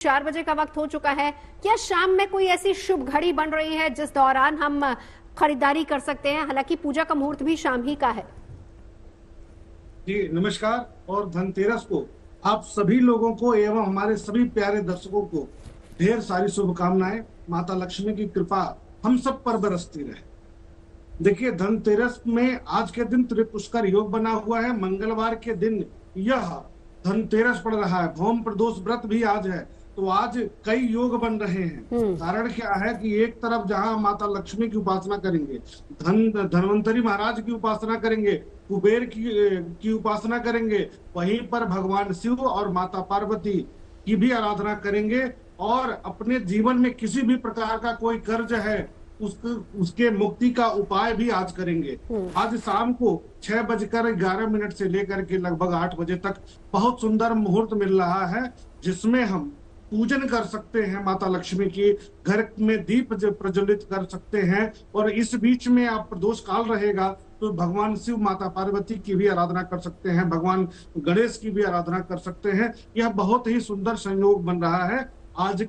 4 बजे का वक्त हो चुका है। क्या शाम में कोई ऐसी शुभ घड़ी बन रही है जिस दौरान हम खरीदारी कर सकते हैं? हालांकि पूजा का मुहूर्त भी शाम ही का है। जी नमस्कार। और धनतेरस को आप सभी लोगों को एवं हमारे सभी प्यारे दर्शकों को ढेर सारी शुभकामनाएं। माता लक्ष्मी की कृपा हम सब पर बरसती रहे। देखिए, धनतेरस में आज के दिन त्रिपुष्कर योग बना हुआ है। मंगलवार के दिन यह धनतेरस पड़ रहा है। भौम प्रदोष व्रत भी आज है, तो आज कई योग बन रहे हैं। कारण क्या है कि एक तरफ जहां माता लक्ष्मी की उपासना करेंगे, धनवंतरी महाराज की उपासना करेंगे, कुबेर की उपासना करेंगे, वहीं पर भगवान शिव और माता पार्वती की भी आराधना करेंगे। और अपने जीवन में किसी भी प्रकार का कोई कर्ज है उसके मुक्ति का उपाय भी आज करेंगे। आज शाम को 6:11 से लेकर के लगभग 8 बजे तक बहुत सुंदर मुहूर्त मिल रहा है, जिसमें हम पूजन कर सकते हैं माता लक्ष्मी की, घर में दीप प्रज्वलित कर सकते हैं। और इस बीच में आप प्रदोष काल रहेगा तो भगवान शिव माता पार्वती की भी आराधना कर सकते हैं, भगवान गणेश की भी आराधना कर सकते हैं। यह बहुत ही सुंदर संयोग बन रहा है आज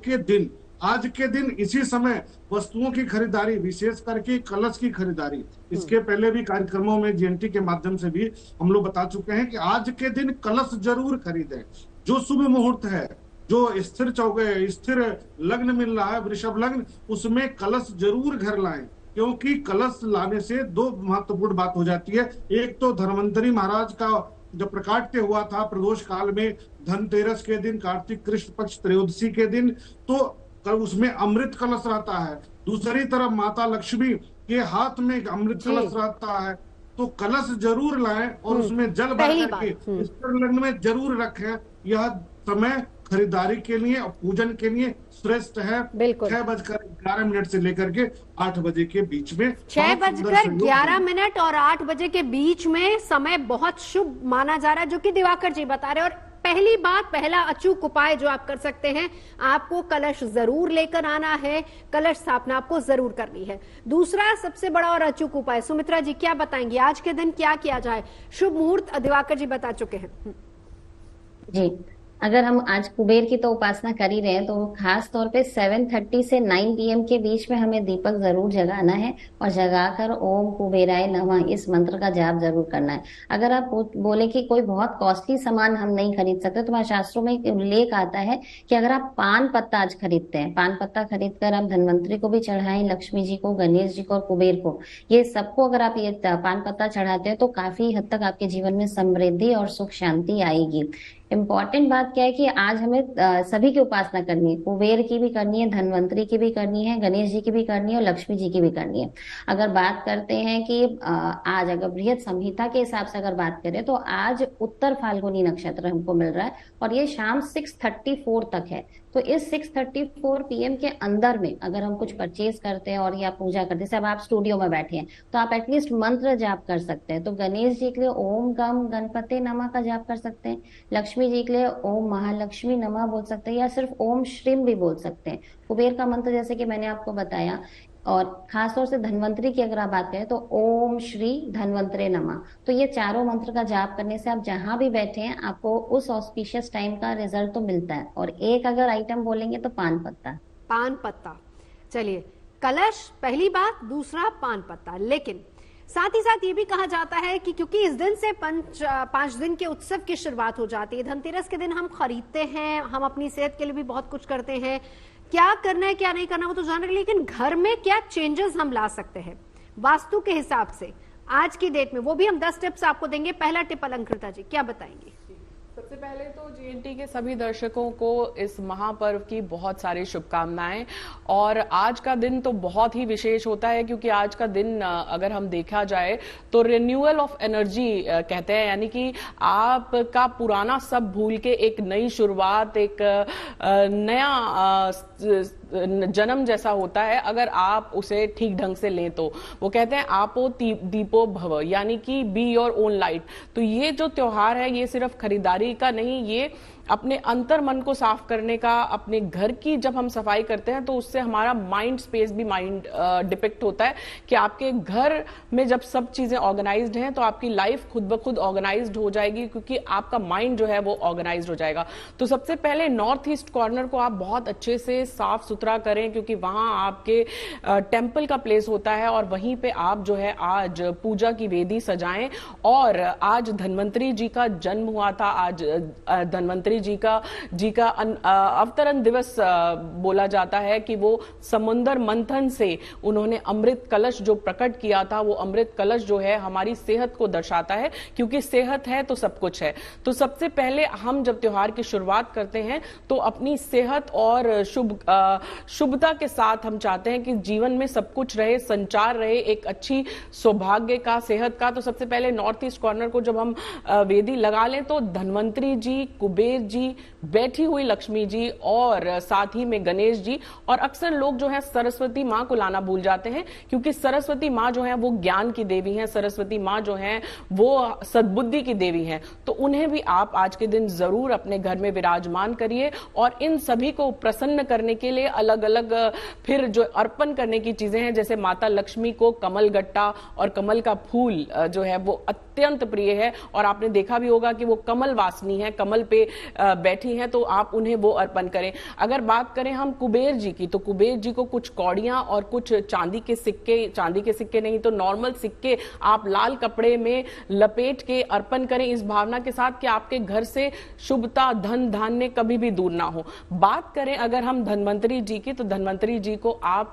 के दिन इसी समय वस्तुओं की खरीदारी, विशेष करके कलश की खरीदारी। इसके पहले भी कार्यक्रमों में जीएनटी के माध्यम से भी हम लोग बता चुके हैं कि आज के दिन कलश जरूर खरीदें। जो शुभ मुहूर्त है, जो स्थिर लग्न मिल रहा है, वृषभ लग्न, उसमें कलश जरूर घर लाएं। क्योंकि कलश लाने से दो महत्वपूर्ण बात हो जाती है। एक तो धन्वंतरी महाराज का जब प्रकाट्य हुआ था प्रदोष काल में, धनतेरस के दिन, कार्तिक कृष्ण पक्ष त्रयोदशी के दिन, तो उसमें अमृत कलश रहता है। दूसरी तरफ माता लक्ष्मी के हाथ में एक अमृत कलश रहता है। तो कलश जरूर लाएं और उसमें जल भर करके स्थिर लग्न में जरूर रखें। यह समय खरीदारी के लिए और पूजन के लिए श्रेष्ठ है। 6:11 से लेकर के 8 बजे के बीच में, 6:11 और 8 बजे के बीच में समय बहुत शुभ माना जा रहा है, जो कि दिवाकर जी बता रहे हैं। और पहली बात, पहला अचूक उपाय जो आप कर सकते हैं, आपको कलश जरूर लेकर आना है, कलश स्थापना आपको जरूर करनी है। दूसरा सबसे बड़ा और अचूक उपाय, सुमित्रा जी क्या बताएंगे आज के दिन क्या किया जाए? शुभ मुहूर्त दिवाकर जी बता चुके हैं। जी, अगर हम आज कुबेर की तो उपासना कर ही रहे हैं, तो खास तौर पे 7:30 से 9 PM के बीच में हमें दीपक जरूर जगाना है और जगाकर ओम कुबेराय नमः इस मंत्र का जाप जरूर करना है। अगर आप बोले कि कोई बहुत कॉस्टली सामान हम नहीं खरीद सकते, तो हमारे शास्त्रों में उल्लेख आता है कि अगर आप पान पत्ता आज खरीदते हैं, पान पत्ता खरीद कर आप धनवंतरी को भी चढ़ाएं, लक्ष्मी जी को, गणेश जी को और कुबेर को, ये सबको अगर आप ये पान पत्ता चढ़ाते हैं तो काफी हद तक आपके जीवन में समृद्धि और सुख शांति आएगी। इम्पॉर्टेंट बात क्या है कि आज हमें सभी की उपासना करनी है, कुबेर की भी करनी है, धनवंतरी की भी करनी है, गणेश जी की भी करनी है और लक्ष्मी जी की भी करनी है। अगर बात करते हैं कि आज अगर बृहत संहिता के हिसाब से अगर बात करें तो आज उत्तर फाल्गुनी नक्षत्र हमको मिल रहा है और ये शाम 6:34 तक है। तो इस 6:34 PM के अंदर में अगर हम कुछ परचेज करते हैं और या पूजा करते हैं, जैसे अब आप स्टूडियो में बैठे हैं तो आप एटलीस्ट मंत्र जाप कर सकते हैं। तो गणेश जी के लिए ओम गम गणपति नमः का जाप कर सकते हैं, लक्ष्मी जी के लिए ओम महालक्ष्मी नमः बोल सकते हैं या सिर्फ ओम श्रीम भी बोल सकते हैं। कुबेर का मंत्र जैसे कि मैंने आपको बताया, और खासतौर से धनवंतरी की अगर आप बात करें तो ओम श्री धनवंतरे नमः। तो ये चारों मंत्र का जाप करने से आप जहां भी बैठे हैं आपको उस ऑस्पिशियस टाइम का रिजल्ट तो मिलता है। और एक अगर आइटम बोलेंगे तो पान पत्ता। चलिए, कलश पहली बात, दूसरा पान पत्ता। लेकिन साथ ही साथ ये भी कहा जाता है कि क्योंकि इस दिन से 5 दिन के उत्सव की शुरुआत हो जाती है, धनतेरस के दिन हम खरीदते हैं, हम अपनी सेहत के लिए भी बहुत कुछ करते हैं, क्या करना है क्या नहीं करना वो तो जान रहे, लेकिन घर में क्या चेंजेस हम ला सकते हैं वास्तु के हिसाब से आज की डेट में, वो भी हम 10 टिप्स आपको देंगे। पहला टिप अलंकृता जी क्या बताएंगे? सबसे पहले तो जीएनटी के सभी दर्शकों को इस महापर्व की बहुत सारी शुभकामनाएं। और आज का दिन तो बहुत ही विशेष होता है, क्योंकि आज का दिन अगर हम देखा जाए तो रिन्यूअल ऑफ एनर्जी कहते हैं, यानी कि आपका पुराना सब भूल के एक नई शुरुआत, एक नया जन्म जैसा होता है अगर आप उसे ठीक ढंग से लें तो। वो कहते हैं आपो दीपो भव, यानी कि बी योर ओन लाइट। तो ये जो त्योहार है ये सिर्फ खरीदारी का नहीं, ये अपने अंतर मन को साफ करने का, अपने घर की जब हम सफाई करते हैं तो उससे हमारा माइंड स्पेस भी माइंड डिपिक्ट होता है कि आपके घर में जब सब चीजें ऑर्गेनाइज्ड हैं तो आपकी लाइफ खुद ब खुद ऑर्गेनाइज्ड हो जाएगी, क्योंकि आपका माइंड जो है वो ऑर्गेनाइज्ड हो जाएगा। तो सबसे पहले नॉर्थ ईस्ट कॉर्नर को आप बहुत अच्छे से साफ सुथरा करें, क्योंकि वहां आपके टेम्पल का प्लेस होता है और वहीं पे आप जो है आज पूजा की वेदी सजाएं। और आज धन्वंतरी जी का जन्म हुआ था, आज धन्वंतरी जी का अवतरण दिवस बोला जाता है कि वो समुद्र मंथन से उन्होंने अमृत कलश जो प्रकट किया था, वो अमृत कलश जो है हमारी सेहत को दर्शाता है, क्योंकि सेहत है तो सब कुछ है। तो सबसे पहले हम जब त्योहार की शुरुआत करते हैं तो अपनी सेहत और शुभता के साथ हम चाहते हैं कि जीवन में सब कुछ रहे, संचार रहे, एक अच्छी सौभाग्य का, सेहत का। तो सबसे पहले नॉर्थ ईस्ट कॉर्नर को जब हम वेदी लगा लें तो धन्वंतरी जी, कुबेर जी, बैठी हुई लक्ष्मी जी और साथ ही में गणेश जी, और अक्सर लोग जो है सरस्वती मां को लाना भूल जाते हैं, क्योंकि सरस्वती मां जो है वो ज्ञान की देवी है, सरस्वती मां जो है वो सद्बुद्धि की देवी है। तो उन्हें भी आप आज के दिन जरूर अपने घर में विराजमान करिए। और इन सभी को प्रसन्न करने के लिए अलग अलग फिर जो अर्पण करने की चीजें हैं, जैसे माता लक्ष्मी को कमल गट्टा और कमल का फूल जो है वो अत्यंत प्रिय है, और आपने देखा भी होगा कि वो कमल वासनी है, कमल पे बैठी हैं, तो आप उन्हें वो अर्पण करें। अगर बात करें हम कुबेर जी की, तो कुबेर जी को कुछ कौड़ियां और कुछ चांदी के सिक्के नहीं तो नॉर्मल सिक्के आप लाल कपड़े में लपेट के अर्पण करें, इस भावना के साथ कि आपके घर से शुभता, धन धान्य कभी भी दूर ना हो। बात करें अगर हम धन्वंतरी जी की, तो धन्वंतरी जी को आप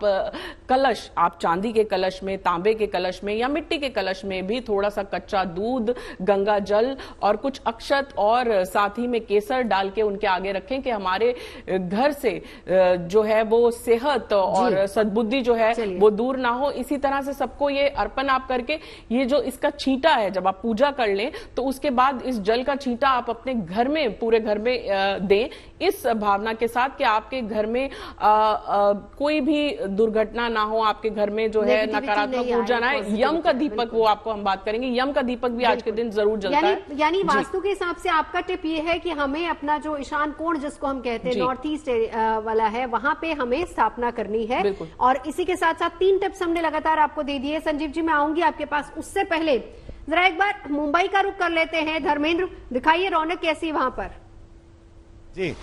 कलश, आप चांदी के कलश में, तांबे के कलश में या मिट्टी के कलश में भी थोड़ा सा कच्चा दूध, गंगा जल और कुछ अक्षत और साथ ही में केसर डाल के उनके आगे रखें कि हमारे घर से जो है वो सेहत और सद्बुद्धि जो है वो दूर ना हो। इसी तरह से सबको ये अर्पण आप करके, ये जो इसका छींटा है जब आप पूजा कर लें तो उसके बाद इस जल का छींटा आप अपने घर में, पूरे घर में दें, इस भावना के साथ कि आपके घर में कोई भी दुर्घटना ना हो, आपके घर में जो है नकारात्मक ऊर्जा ना आए। यम का दीपक, वो आपको हम बात करेंगे, यम का दीपक भी आज के दिन जरूर जलता है। यानी वास्तु के हिसाब से आपका टिप ये है कि हमें अपना जो ईशान कोण जिसको हम कहते हैं नॉर्थ ईस्ट वाला है, वहां पे हमें स्थापना करनी है। और इसी के साथ साथ 3 टिप्स हमने लगातार आपको दे दिए। संजीव जी मैं आऊंगी आपके पास, उससे पहले जरा एक बार मुंबई का रुख कर लेते हैं। धर्मेंद्र, दिखाइए रौनक कैसी वहां पर। जी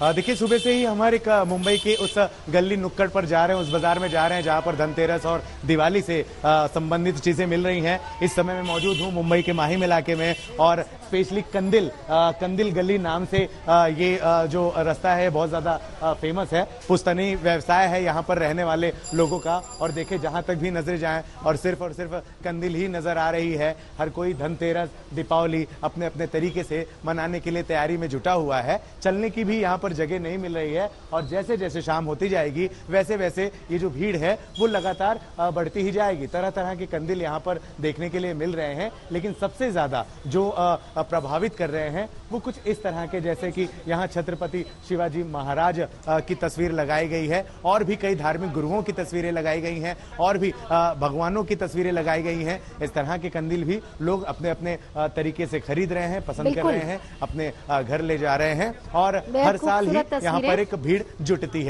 देखिए, सुबह से ही हमारे मुंबई के उस गली नुक्कड़ पर जा रहे हैं, उस बाजार में जा रहे हैं जहां पर धनतेरस और दिवाली से संबंधित चीजें मिल रही हैं। इस समय मैं मौजूद हूं मुंबई के माहिम इलाके में, और स्पेशली कंदिल गली नाम से ये जो रास्ता है बहुत ज्यादा फेमस है। पुश्तैनी व्यवसाय है यहाँ पर रहने वाले लोगों का, और देखे जहां तक भी नजर जाए और सिर्फ कंदिल ही नजर आ रही है। हर कोई धनतेरस, दीपावली अपने अपने तरीके से मनाने के लिए तैयारी में जुटा हुआ है। चलने की भी यहाँ पर जगह नहीं मिल रही है, और जैसे जैसे शाम होती जाएगी वैसे वैसे ये जो भीड़ है वो लगातार बढ़ती ही जाएगी। तरह तरह के कंदिल यहाँ पर देखने के लिए मिल रहे हैं, लेकिन सबसे ज्यादा जो प्रभावित कर रहे हैं वो कुछ इस तरह के, जैसे कि यहाँ छत्रपति शिवाजी महाराज की तस्वीर लगाई गई है, और भी कई धार्मिक गुरुओं की तस्वीरें लगाई गई हैं, और भी भगवानों की तस्वीरें लगाई गई हैं। इस तरह के कंदिल भी लोग अपने अपने तरीके से खरीद रहे हैं, पसंद कर रहे हैं, अपने घर ले जा रहे हैं, और हर साल ही यहाँ पर एक भीड़ जुटती है।